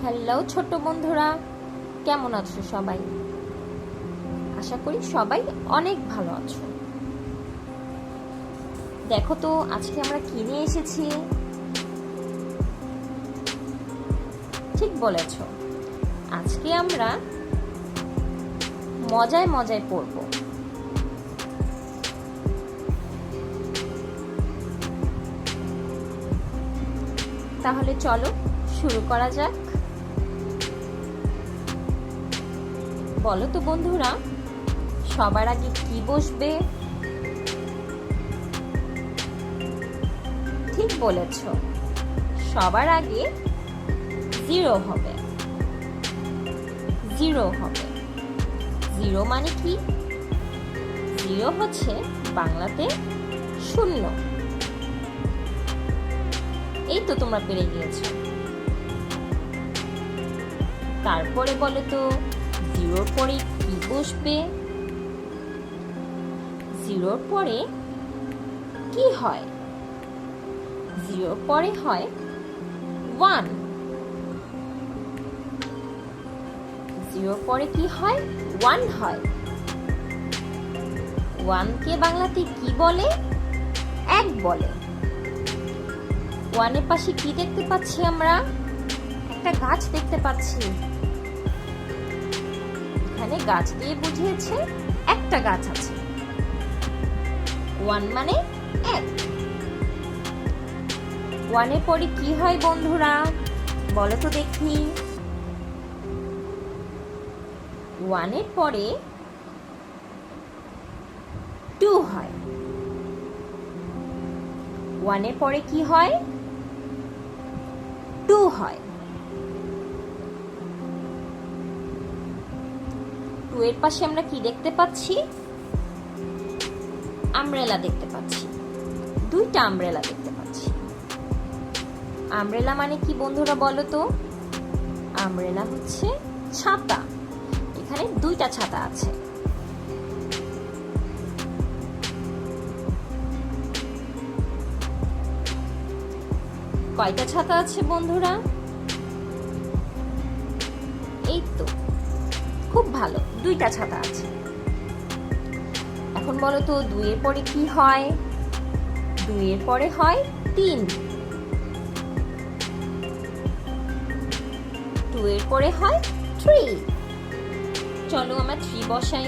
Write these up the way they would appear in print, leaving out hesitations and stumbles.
Hello ছোট বন্ধুরা, কেমন আছো সবাই? আশা করি সবাই অনেক ভালো আছো। দেখো তো আজকে আমরা কি নিয়ে এসেছি। ঠিক বলেছ, আজকে আমরা মজায় মজায় পড়ব। তাহলে চলো শুরু করা যাক। বলো তো বন্ধুরা, সবার আগে কি বসবে? ঠিক বলেছ, সবার আগে জিরো হবে। জিরো হবে। জিরো মানে কি? জিরো হচ্ছে বাংলাতে শূন্য। এই তো তোমরা পেরে গিয়েছো। তারপরে বলো তো, জিরোর পরে কি বসবে? জিরোর পরে কি হয়? জিরোর পরে হয় ওয়ান। জিরোর পরে কি হয়? ওয়ান হয়। ওয়ানকে বাংলাতে কি বলে? এক বলে। ওয়ানের পাশে কি দেখতে পাচ্ছি আমরা? একটা গাছ দেখতে পাচ্ছি। এখানে গাছ দিয়ে বুঝিয়েছে একটা গাছ আছে। ওয়ান মানে এক। ওয়ানের পরে কি হয় বন্ধুরা? বলো তো দেখি। ওয়ানের পরে টু হয়। ওয়ানের পরে কি হয়? টু হয়। টু এর পাশে আমরা কি দেখতে পাচ্ছি? আমব্রেলা দেখতে পাচ্ছি। দুইটা আমব্রেলা দেখতে পাচ্ছি। আমব্রেলা মানে কি বন্ধুরা বলো তো? আমব্রেলা হচ্ছে ছাতা। এখানে দুইটা ছাতা আছে। কয়টা ছাতা আছে বন্ধুরা? এই তো, খুব ভালো, দুইটা ছাতা আছে। এখন বলো তো, দুইয়ের পরে কি হয়? দুইয়ের পরে হয় তিন। টু এর পরে হয় থ্রি। চলো আমরা থ্রি বসাই।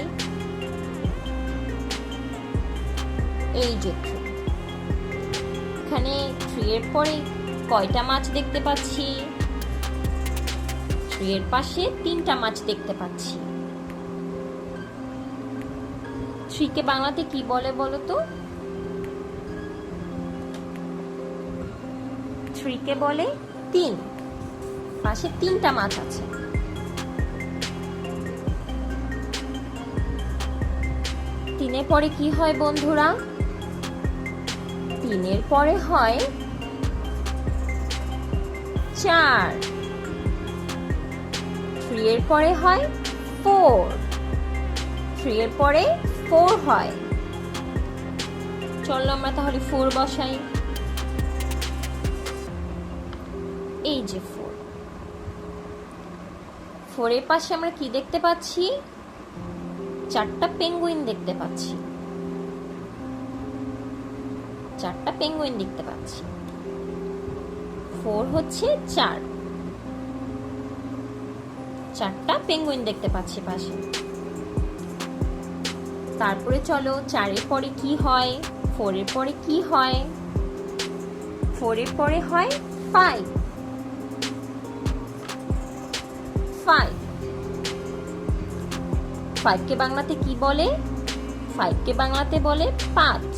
এই যে থ্রি। এখানে থ্রি এর পরে কয়টা মাছ দেখতে পাচ্ছি? থ্রি এর পাশে তিনটা মাছ দেখতে পাচ্ছি। থ্রিকে বাংলাতে কি বলে বলো তো? থ্রিকে বলে তিন। পাশে তিনটা মাছ আছে। তিনের পরে কি হয় বন্ধুরা? তিনের পরে হয় চার। থ্রি এর পরে হয় ফোর। থ্রি এর পরে ফোর হয়। চলো আমরা তাহলে ফোর বসাই। এই যে ফোর। ফোরের পাশে আমরা কি দেখতে পাচ্ছি? চারটা পেঙ্গুইন দেখতে পাচ্ছি। চারটা পেঙ্গুইন দেখতে পাচ্ছি। ফোর হচ্ছে চার। চারটা পেঙ্গুইন দেখতে পাচ্ছি পাশে। তারপরে চলো, চারের পরে কি হয়? ফোরের পরে কি হয়? ফোরের পরে হয় ফাইভ। ফাইভ। ফাইভকে বাংলাতে কি বলে? ফাইভকে বাংলাতে বলে পাঁচ।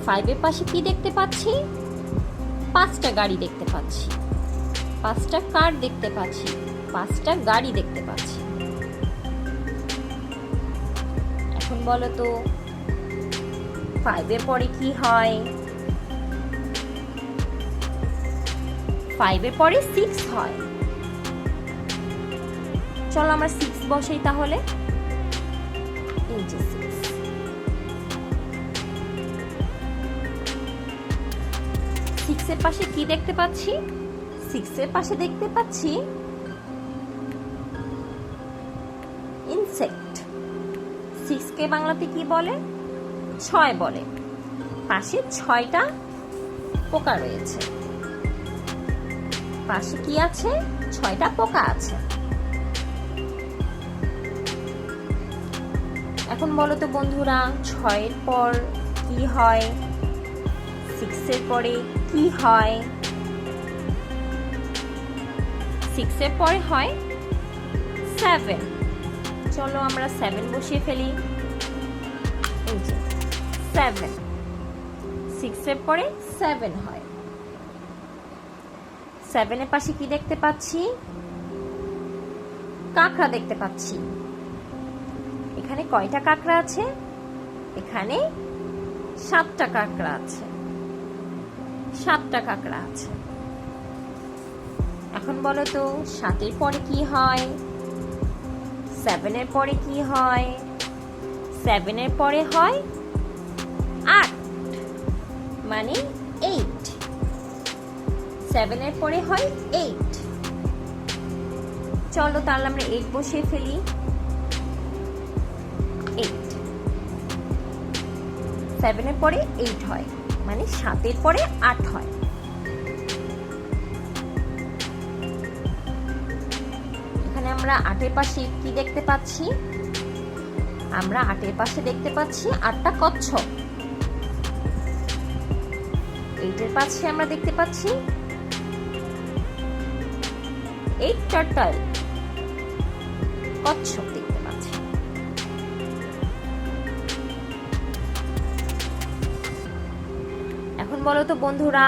ফাইভের পাশে কি দেখতে পাচ্ছি? পাঁচটা গাড়ি দেখতে পাচ্ছি। পাঁচটা কার দেখতে পাচ্ছি। পাঁচটা গাড়ি দেখতে পাচ্ছি। এখন বলো তো, ফাইভের পরে কি হয়? ফাইভের পরে সিক্স হয়। চলো আমরা সিক্স বসাই তাহলে। এই যে সিক্স। সিক্সের পাশে কি দেখতে পাচ্ছি? 6 এর পাশে দেখতে পাচ্ছি ইনসেক্ট। 6 কে বাংলাতে কি বলে? 6 বলে। পাশে 6টা পোকা রয়েছে। পাশে কি আছে? 6টা পোকা আছে। এখন বলো তো বন্ধুরা, 6 এর পর কি হয়? 6 এর পরে কি হয়? 6 এর পরে হয় 7। চলো আমরা 7 বসিয়ে ফেলি। এই যে 7, 6 এর পরে 7 হয়। 7 এর পাশে কি দেখতে পাচ্ছি? কাঁকড়া দেখতে পাচ্ছি। এখানে কয়টা কাঁকড়া আছে? এখানে 7টা কাঁকড়া আছে। 7টা কাঁকড়া আছে। এখন বলো তো 7 এর পরে কি হয়? 7 এর পরে কি হয়? 7 এর পরে হয় 8, মানে 8। 7 এর পরে হয় 8। চলো তাহলে আমরা 8 বসিয়ে ফেলি। 8, 7 এর পরে 8 হয়, মানে 7 এর পরে 8 হয়। এখানে আমরা 8 এর পাশে কি দেখতে পাচ্ছি? আমরা 8 এর পাশে দেখতে পাচ্ছি 8টা কচ্ছপ। 8 এর পাশে আমরা দেখতে পাচ্ছি 8 টার্টল, কচ্ছপ দেখতে পাচ্ছি। এখন বলো তো বন্ধুরা,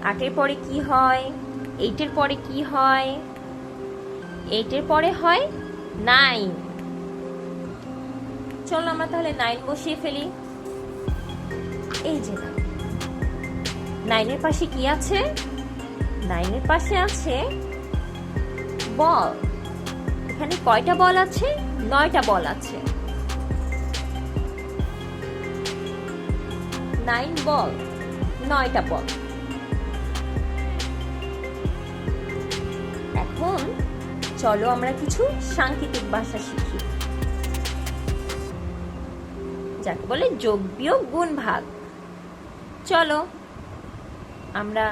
8 এর পরে কি হয়? 8 এর পরে কি হয়? 8 এর পরে হয় 9। চলো আমরা তাহলে 9 বসিয়ে ফেলি। এই যে 9 এর পাশে কি আছে? 9 এর পাশে আছে বল। এখানে কয়টা বল আছে? 9টা বল আছে। 9 বল, 9টা বল। এখন চলো আমরা কিছু সাংকেতিক ভাষা শিখি, যাকে বলে যোগ বিয়োগ গুণ ভাগ। চলো আমরা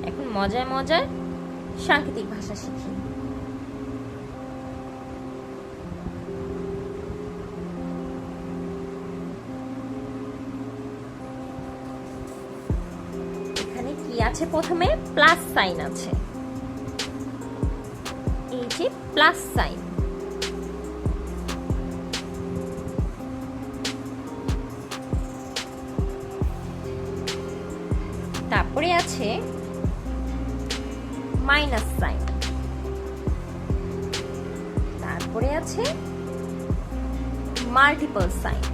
এখন মজায় মজায় সাংকেতিক ভাষা শিখি। এখানে কি আছে? প্রথমে প্লাস সাইন আছে। এই যে প্লাস সাইন। তারপরে আছে মাইনাস সাইন। তারপরে আছে মাল্টিপল সাইন।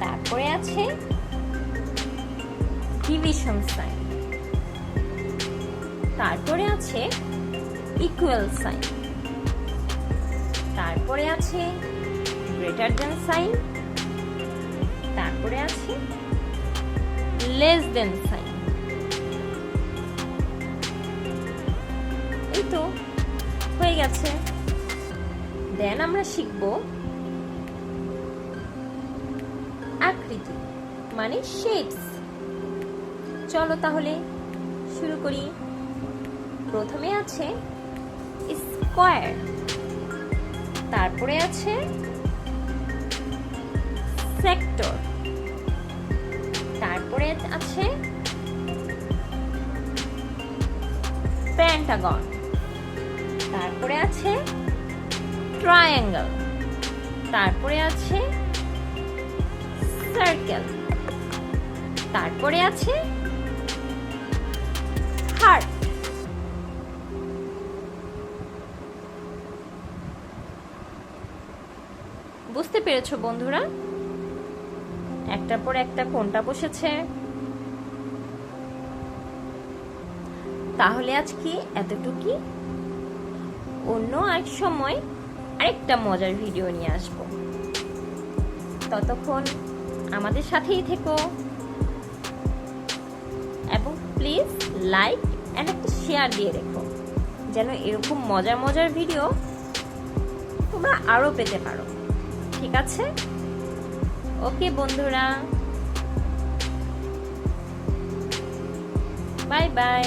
তারপরে আছে ডিভিশন সাইন। তারপরে আছে ইকুয়াল সাইন। তারপরে আছে গ্রেটার দ্যান সাইন। তারপরে আছে লেস দেন সাইন। এই তো হয়ে গেছে। দেন আমরা শিখব আকৃতি, মানে শেপস। চলো তাহলে শুরু করি। প্রথমে আছে স্কোয়ার। তারপরে আছে সেক্টর। তারপরে আছে পেন্টাগন। তারপরে আছে ট্রায়াঙ্গেল। তারপরে আছে সার্কেল। তারপরে আছে হার্ট। বুঝতে পেরেছো বন্ধুরা একটার পর একটা কোনটা বসেছে? তাহলে আজকে এতটুকুই। অন্য এক সময় আরেকটা মজার ভিডিও নিয়ে আসব। ততক্ষণ আমাদের সাথেই থেকো। প্লিজ লাইক অ্যান্ড একটা শেয়ার দিয়ে রেখো, যেন এরকম মজার মজার ভিডিও তোমরা আরও পেতে পারো। ঠিক আছে? ওকে বন্ধুরা, বাই বাই।